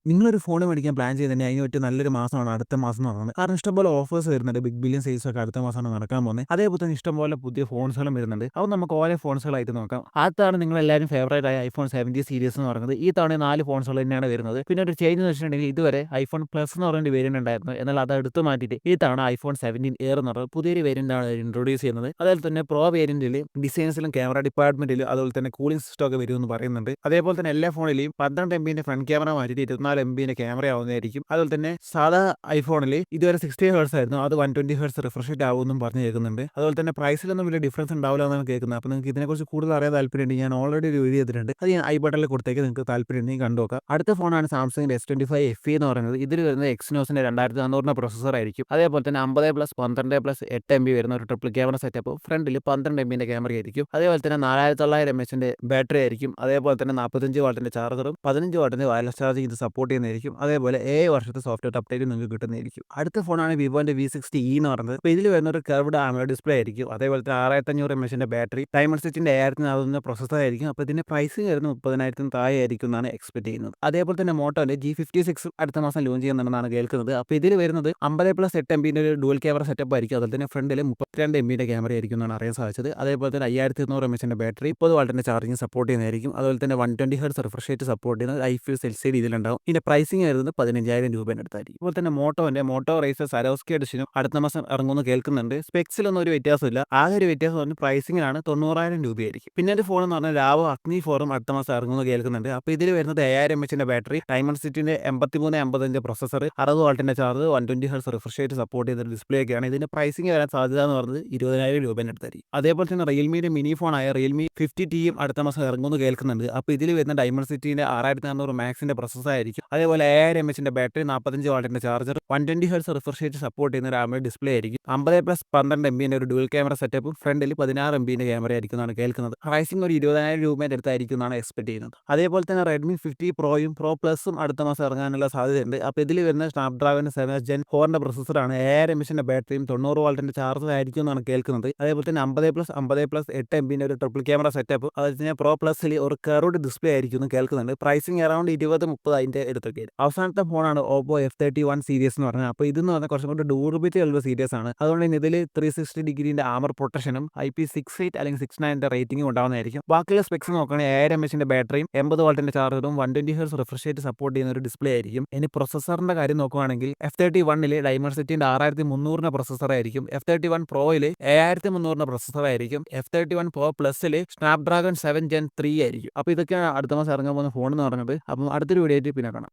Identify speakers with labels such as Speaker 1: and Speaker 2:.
Speaker 1: നിങ്ങളൊരു ഫോൺ മേടിക്കാൻ പ്ലാൻ ചെയ്തിട്ടുണ്ടെങ്കിൽ അതിന് പറ്റിയ നല്ലൊരു മാസമാണ് അടുത്ത മാസം എന്ന് പറയുന്നത്. കാരണം ഇഷ്ടംപോലെ ഓഫേഴ്സ് വരുന്നുണ്ട്. ബിഗ് ബില്യൺ സെയിൽസ് ഒക്കെ അടുത്ത മാസമാണ് നടക്കാൻ പോകുന്നത്. അതേപോലെ തന്നെ ഇഷ്ടംപോലെ പുതിയ ഫോൺസുകളും വരുന്നുണ്ട്. അത് നമുക്ക് ഓരോ ഫോൺസുകളായിട്ട് നോക്കാം. ആദ്യത്താണ് നിങ്ങളെല്ലാവരും ഫേവറേറ്റ് ആയ ഐഫോൺ 17 സീരീസ് എന്ന് പറയുന്നത്. ഈ തവണ 4 ഫോൺസുകൾ തന്നെയാണ് വരുന്നത്. പിന്നെ ഒരു ചേഞ്ച് എന്ന് വെച്ചിട്ടുണ്ടെങ്കിൽ ഇതുവരെ ഐഫോൺ പ്ലസ് എന്ന് പറയുന്ന വേരിയന്റ് ഉണ്ടായിരുന്നു. എന്നാൽ അത് എടുത്തു മാറ്റിയിട്ട് ഈ തവണ ഐഫോൺ 17 എയർ എന്ന് പറയുന്നത് പുതിയൊരു വേരിയന്റ് ആണ് ഇൻട്രൊഡ്യൂസ് ചെയ്യുന്നത്. അതുപോലെ തന്നെ പ്രോ വേരിയന്റിൽ ഡിസൈൻസിലും ക്യാമറ ഡിപ്പാർട്ട്മെന്റിലും അതുപോലെ തന്നെ കൂളിംഗ് സിസ്റ്റം ഒക്കെ വരുമെന്ന് പറയുന്നുണ്ട്. അതേപോലെ തന്നെ എല്ലാ ഫോണിലെയും 12 MB ഫ്രണ്ട് ക്യാമറ മാറ്റിയിട്ട് 24 MB ക്യാമറ ആവുന്നതായിരിക്കും. അതുപോലെ തന്നെ സാധാ ഐഫോണിൽ ഇതുവരെ 60 ഹെർട്സ് ആയിരുന്നു, അത് 120 ഹെർട്സ് റിഫ്രഷ് റേറ്റ് ആവുമെന്നും പറഞ്ഞ് കേൾക്കുന്നുണ്ട്. അതുപോലെ തന്നെ പ്രൈസിലൊന്നും വലിയ ഡിഫറൻസ് ഉണ്ടാവില്ല എന്നാണ് കേൾക്കുന്നത്. അപ്പോൾ നിങ്ങൾക്ക് ഇതിനെക്കുറിച്ച് കൂടുതൽ അറിയാൻ താല്പര്യമുണ്ട്, ഞാൻ ഓൾറെഡി ഒരു വീഡിയോ ചെയ്തിട്ടുണ്ട്. അത് ഞാൻ ഐ ബട്ടണിൽ കൊടുത്തേക്ക് നിങ്ങൾക്ക് താല്പര്യമുണ്ടെങ്കിൽ കണ്ടു നോക്കാം. അടുത്ത ഫോണാണ് സാംസങ്ങിന്റെ S25 FE എന്ന് പറയുന്നത്. ഇതിൽ വരുന്നത് എക്സിനോസിന്റെ 2400 പ്രൊസസർ ആയിരിക്കും. അതേപോലെ തന്നെ 50+, 12+, 8 MB വരുന്ന ഒരു ട്രിപ്പിൾ ക്യാമറ സെറ്റപ്പ്, ഫ്രണ്ടിൽ 12 MB ക്യാമറ ആയിരിക്കും. അതേപോലെ തന്നെ 4900 mAh ബാറ്ററി ആയിരിക്കും. അതേപോലെ തന്നെ 45 വാട്ടിന്റെ ചാർജറും 15 വാട്ടിന്റെ വയർലെസ് ചാർജിങ് ഇത് സപ്പോർട്ട് ചെയ്യുന്നതായിരിക്കും. അതേപോലെ 7 വർഷത്തെ സോഫ്റ്റ്വെയർ അപ്ഡേറ്റ് നിങ്ങൾക്ക് കിട്ടുന്നതായിരിക്കും. അടുത്ത ഫോണാണ് വിവോന്റെ V60e എന്ന് പറയുന്നത്. അപ്പോൾ ഇതിൽ വരുന്ന ഒരു കർവ്ഡ് AMOLED ഡിസ്പ്ലേ ആയിരിക്കും. അതേപോലെ തന്നെ 6500 mAh ബാറ്ററി, ഡയമണ്ട്സിറ്റിന്റെ 5400 പ്രൊസസർ ആയിരിക്കും. അപ്പോൾ ഇതിന്റെ പ്രൈസിംഗ് വരുന്നത് 30,000 താഴെ ആയിരിക്കും എന്നാണ് എക്സ്പെക്ട് ചെയ്യുന്നത്. അതേപോലെ തന്നെ മോട്ടോന്റെ G56 അടുത്ത മാസം ലോഞ്ച് ചെയ്യുന്നുണ്ടെന്നാണ് കേൾക്കുന്നത്. അപ്പോൾ ഇതിൽ വരുന്നത് 50+, 8 MB ഒരു ഡുവൽ ക്യാമറ സെറ്റപ്പ് ആയിരിക്കും. അതുപോലെ തന്നെ ഫ്രണ്ടിൽ 32 MB ക്യാമറ ആയിരിക്കും എന്നാണ് അറിയാൻ സാധിച്ചത്. അതേപോലെ തന്നെ 5200 mAh ബാറ്ററി, 30 വാട്ടിന്റെ ചാർജിങ് സപ്പോർട്ട് ചെയ്യുന്നതായിരിക്കും. അതുപോലെ തന്നെ 120 ഹെർട്സ് റിഫ്രഷ് റേറ്റ് സപ്പോർട്ട് ചെയ്യുന്നത് IPS LCD ഇതിലുണ്ടാവും. ഇതിന്റെ പ്രൈസിംഗ് വരുന്നത് 15,000 രൂപേൻ്റെ അടുത്തായിരിക്കും. അതുപോലെ തന്നെ മോട്ടോ റേസർ സരോസ്കി എഡിഷനും അടുത്ത മാസം ഇറങ്ങുമെന്ന് കേൾക്കുന്നുണ്ട്. സ്പെക്സിലൊന്നും ഒരു വ്യത്യാസമില്ല. ആകെ ഒരു വ്യത്യാസം പറഞ്ഞ് പ്രൈസിങ്ങിലാണ് 90,000 രൂപയായിരിക്കും. പിന്നെ ഒരു ഫോൺ എന്ന് പറഞ്ഞാൽ ലാവോ അഗ്നി 4 അടുത്ത മാസം ഇറങ്ങുമെന്ന് കേൾക്കുന്നുണ്ട്. അപ്പോൾ ഇതിൽ വരുന്നത് 5000 mAh ബാറ്ററി, ഡയമണ്ട്സിറ്റിന്റെ 8355 പ്രൊസസർ, 60 വാട്ടിന്റെ charge, 120 hertz refresh rate support ചെയ്ത ഡിസ്പ്ലേ ഒക്കെയാണ്. ഇതിന്റെ പ്രൈസിംഗ് വരാൻ സാധ്യത എന്ന് പറയുന്നത് 20,000 രൂപേൻ്റെ അടുത്തായിരിക്കും. അതേപോലെ തന്നെ റിയൽമിയുടെ മിനി ഫോണായ റിയൽമി 50Tയും അടുത്ത മാസം ഇറങ്ങുമെന്ന് കേൾക്കുന്നുണ്ട്. അപ്പോൾ ഇതിൽ വരുന്ന ഡയമണ്ട്സിറ്റിന്റെ 6400 മാക്സിന്റെ പ്രൊസസർ ആയിരിക്കും. അതേപോലെ 5000 mAh ബാറ്ററി, 45 വാട്ടിന്റെ charger, 120 hertz refresh rate support ചെയ്യുന്ന ഒരു AMOLED ഡിസ്പ്ലേ ആയിരിക്കും. 50+, 12 MB ഒരു ഡുവൽ ക്യാമറ സെറ്റപ്പും, ഫ്രണ്ടിൽ 16 MB ക്യാമറ ആയിരിക്കും എന്നാണ് കേൾക്കുന്നത്. പ്രൈസിംഗ് ഒരു 20,000 രൂപേൻ്റെ അടുത്തായിരിക്കും എന്നാണ് എക്സ്പെക്ട് ചെയ്യുന്നത്. അതേപോലെ തന്നെ റെഡ്മി 50 പ്രോയും പ്രോ പ്ലസും അടുത്ത മാസം ഇറങ്ങാനുള്ള സാധ്യതയുണ്ട്. അപ്പോൾ ഇതിൽ വരുന്ന സ്നാപ്ഡ്രാഗൺ 7 Gen 4 പ്രൊസസറാണ്, 5000 mAh ബാറ്ററിയും 90 വാട്ടിന്റെ ചാർജർ ആയിരിക്കും എന്നാണ് കേൾക്കുന്നത്. അതേപോലെ തന്നെ 50+, 8 MB ഒരു ട്രിപ്പിൾ ക്യാമറ സെറ്റപ്പ്, അതുപോലെ തന്നെ പ്രോ പ്ലസിൽ ഒരു കർവ്ഡ് ഡിസ്പ്ലേ ആയിരിക്കും എന്ന് കേൾക്കുന്നുണ്ട്. പ്രൈസിംഗ് അറൗണ്ട് 20-30 അതിന്റെ അടുത്തൊക്കെ. അവസാനത്തെ ഫോണാണ് ഓപ്പോ F31 സീരീസ് എന്ന് പറഞ്ഞാൽ. അപ്പോൾ ഇതെന്ന് പറഞ്ഞാൽ കുറച്ചും കൂടി ഡ്യൂറബിലിറ്റി ഉള്ള സീരീസ് ആണ്. അതുകൊണ്ട് തന്നെ ഇതിൽ 360 ഡിഗ്രീന്റെ ആമർ പ്രൊട്ടക്ഷനും IP68 അല്ലെങ്കിൽ 69 റേറ്റിംഗും ഉണ്ടാവുന്നതായിരിക്കും. ബാക്കിയുള്ള സ്പെക്സ് നോക്കുകയാണെങ്കിൽ 5000 mAh ബാറ്ററിയും 80 വാട്ടിന്റെ ചാർജറും 120 hertz refresh rate support ചെയ്യുന്ന ഒരു ഡിസ്പ്ലേ ആയിരിക്കും. ഇനി പ്രൊസസറിന്റെ കാര്യം നോക്കുകയാണെങ്കിൽ F31 ഡയമണ്ട്സിറ്റിന്റെ 6300 പ്രൊസസർ ആയിരിക്കും. F31 പ്രോയിൽ 7300 പ്രൊസസർ ആയിരിക്കും. F31 പ്രോ പ്ലസിൽ സ്നാപ്ഡ്രാഗൺ 7 Gen 3 ആയിരിക്കും. അപ്പോൾ ഇതൊക്കെയാണ് അടുത്ത മാസം ഇറങ്ങാൻ പോകുന്ന ഫോൺ എന്ന് പറയുന്നത്. അപ്പം അടുത്തൊരു വീഡിയോ ആയിട്ട് പിന്നെ കാണാം.